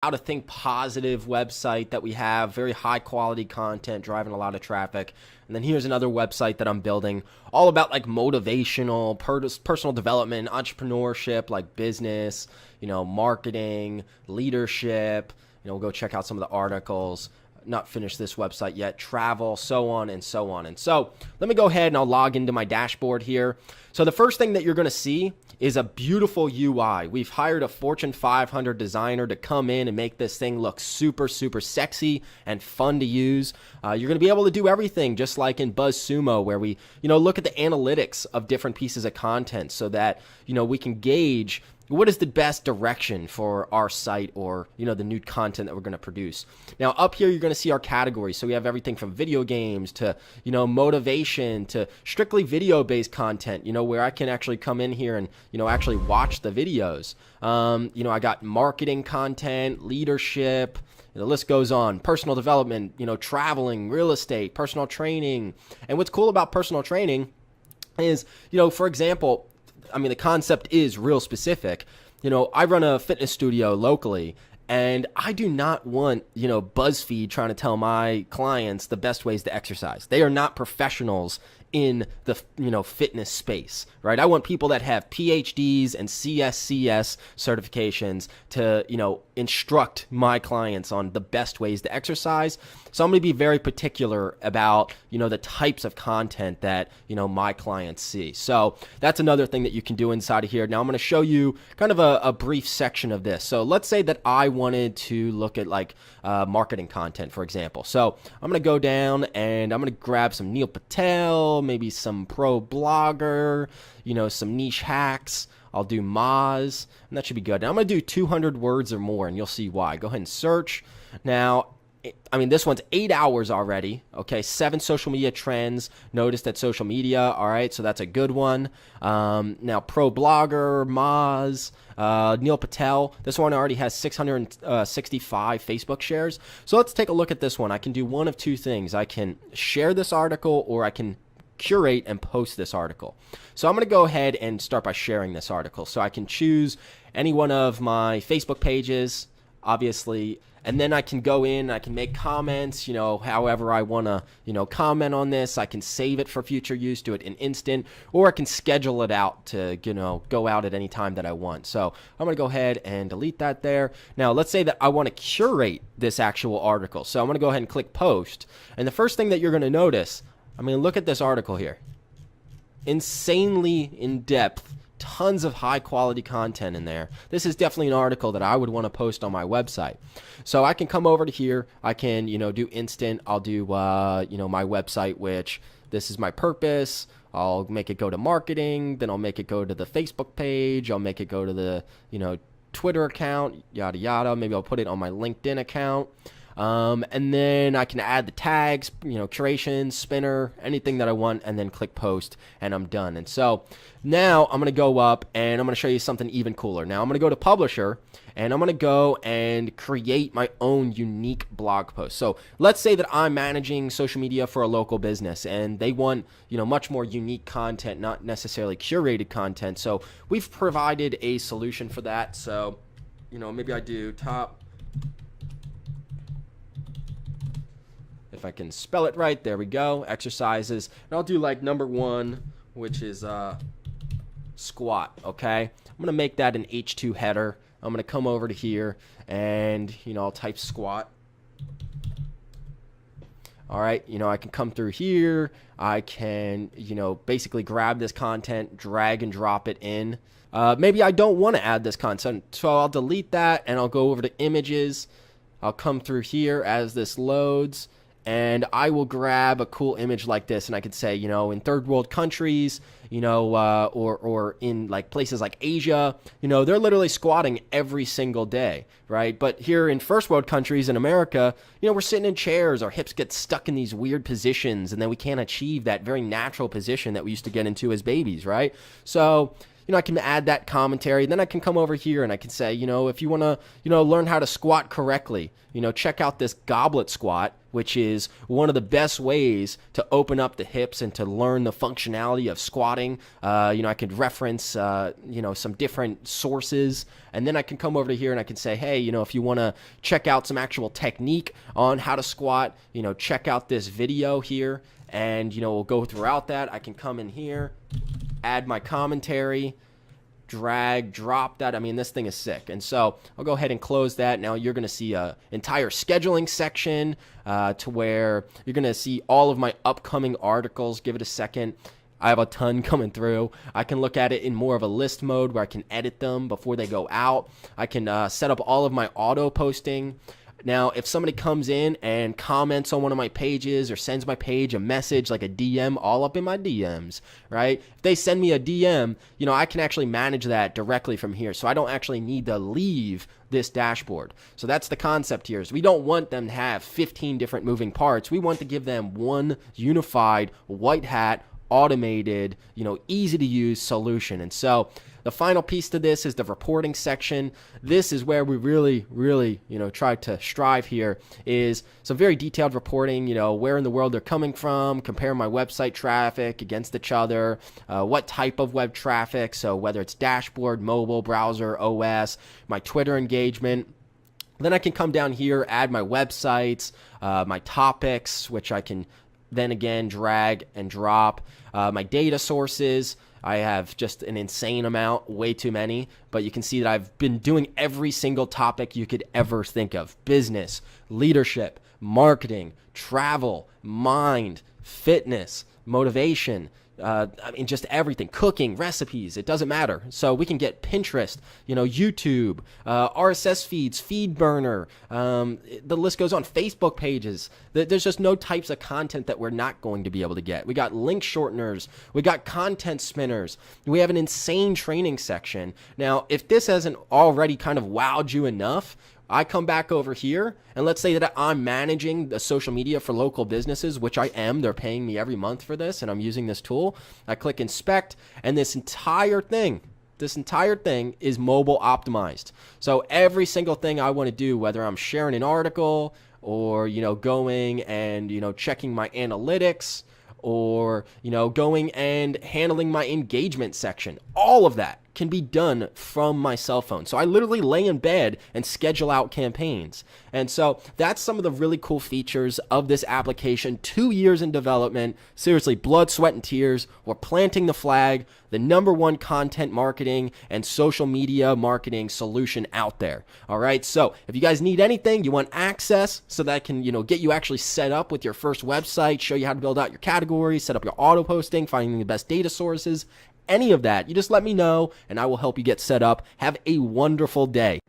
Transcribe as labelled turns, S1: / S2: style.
S1: how to think positive website that we have, very high quality content, driving a lot of traffic. And then here's another website that I'm building, all about like motivational, personal development, entrepreneurship, like business, marketing, leadership. We'll go check out some of the articles. Not finished this website yet, travel, so on and so on. And so let me go ahead and I'll log into my dashboard here. So the first thing that you're going to see is a beautiful UI. We've hired a Fortune 500 designer to come in and make this thing look super, super sexy and fun to use. You're going to be able to do everything just like in BuzzSumo, where we, look at the analytics of different pieces of content so that, we can gauge what is the best direction for our site or, the new content that we're going to produce. Now, up here, you're going to see our categories. So we have everything from video games to, motivation to strictly video-based content, where I can actually come in here and, actually watch the videos. I got marketing content, leadership, the list goes on, personal development, traveling, real estate, personal training. And what's cool about personal training is, for example, the concept is real specific. I run a fitness studio locally, and I do not want, BuzzFeed trying to tell my clients the best ways to exercise. They are not professionals in the, fitness space, right? I want people that have PhDs and CSCS certifications to, instruct my clients on the best ways to exercise. So I'm going to be very particular about, the types of content that, my clients see. So that's another thing that you can do inside of here. Now I'm going to show you kind of a brief section of this. So let's say that I wanted to look at like marketing content, for example. So I'm going to go down and I'm going to grab some Neil Patel, maybe some pro blogger, some niche hacks. I'll do Moz, and that should be good. Now I'm going to do 200 words or more, and you'll see why. Go ahead and search. Now, this one's 8 hours already, okay? 7 social media trends. Notice that social media, all right, so that's a good one. Now, pro blogger, Moz, Neil Patel. This one already has 665 Facebook shares. So let's take a look at this one. I can do one of two things. I can share this article, or I can curate and post this article. So I'm going to go ahead and start by sharing this article. So I can choose any one of my Facebook pages, obviously, and then I can go in, I can make comments, however I want to, comment on this. I can save it for future use, do it in instant, or I can schedule it out to, go out at any time that I want. So I'm going to go ahead and delete that there. Now, let's say that I want to curate this actual article. So I'm going to go ahead and click post. And the first thing that you're going to notice, look at this article here. Insanely in-depth, tons of high-quality content in there. This is definitely an article that I would want to post on my website. So I can come over to here. I can, do instant. I'll do, my website, which this is my purpose. I'll make it go to marketing. Then I'll make it go to the Facebook page. I'll make it go to the, Twitter account, yada, yada. Maybe I'll put it on my LinkedIn account. And then I can add the tags, curation, spinner, anything that I want, and then click post, and I'm done. And so now I'm going to go up, and I'm going to show you something even cooler. Now I'm going to go to publisher, and I'm going to go and create my own unique blog post. So let's say that I'm managing social media for a local business, and they want, much more unique content, not necessarily curated content. So we've provided a solution for that. So, maybe I do top. If I can spell it right, there we go, exercises. And I'll do like number 1, which is squat, okay? I'm going to make that an H2 header. I'm going to come over to here and, I'll type squat. All right, I can come through here. I can, basically grab this content, drag and drop it in. Maybe I don't want to add this content, so I'll delete that and I'll go over to images. I'll come through here as this loads. And I will grab a cool image like this, and I could say, in third world countries, or in like places like Asia, they're literally squatting every single day, right? But here in first world countries in America, we're sitting in chairs, our hips get stuck in these weird positions, and then we can't achieve that very natural position that we used to get into as babies, right? So, I can add that commentary. Then I can come over here and I can say, if you want to, learn how to squat correctly, check out this goblet squat, which is one of the best ways to open up the hips and to learn the functionality of squatting. I could reference, some different sources, and then I can come over to here and I can say, hey, if you want to check out some actual technique on how to squat, check out this video here, and, we'll go throughout that. I can come in here, add my commentary, drag, drop that. I mean, this thing is sick. And so I'll go ahead and close that. Now you're going to see a entire scheduling section to where you're going to see all of my upcoming articles. Give it a second. I have a ton coming through. I can look at it in more of a list mode where I can edit them before they go out. I can set up all of my auto posting. Now, if somebody comes in and comments on one of my pages or sends my page a message like a DM, all up in my DMs, right? If they send me a DM, I can actually manage that directly from here. So I don't actually need to leave this dashboard. So that's the concept here, is we don't want them to have 15 different moving parts. We want to give them one unified white hat, automated, easy to use solution. And so the final piece to this is the reporting section. This is where we really, try to strive here, is some very detailed reporting, where in the world they're coming from, compare my website traffic against each other, what type of web traffic, so whether it's dashboard, mobile, browser, OS, my Twitter engagement. Then I can come down here, add my websites, my topics, which I can then again drag and drop, my data sources. I have just an insane amount, way too many, but you can see that I've been doing every single topic you could ever think of: business, leadership, marketing, travel, mind, fitness, motivation, just everything, cooking, recipes, it doesn't matter. So we can get Pinterest, YouTube, RSS feeds, FeedBurner, the list goes on, Facebook pages. There's just no types of content that we're not going to be able to get. We got link shorteners, we got content spinners, we have an insane training section. Now, if this hasn't already kind of wowed you enough, I come back over here, and let's say that I'm managing the social media for local businesses, which I am. They're paying me every month for this, and I'm using this tool. I click inspect, and this entire thing is mobile optimized. So every single thing I want to do, whether I'm sharing an article or, going and, checking my analytics, or, going and handling my engagement section, all of that can be done from my cell phone. So I literally lay in bed and schedule out campaigns. And so that's some of the really cool features of this application. 2 years in development, seriously, blood, sweat, and tears. We're planting the flag, the #1 content marketing and social media marketing solution out there. All right. So if you guys need anything, you want access so that I can, get you actually set up with your first website, show you how to build out your categories, set up your auto posting, finding the best data sources, any of that, you just let me know and I will help you get set up. Have a wonderful day.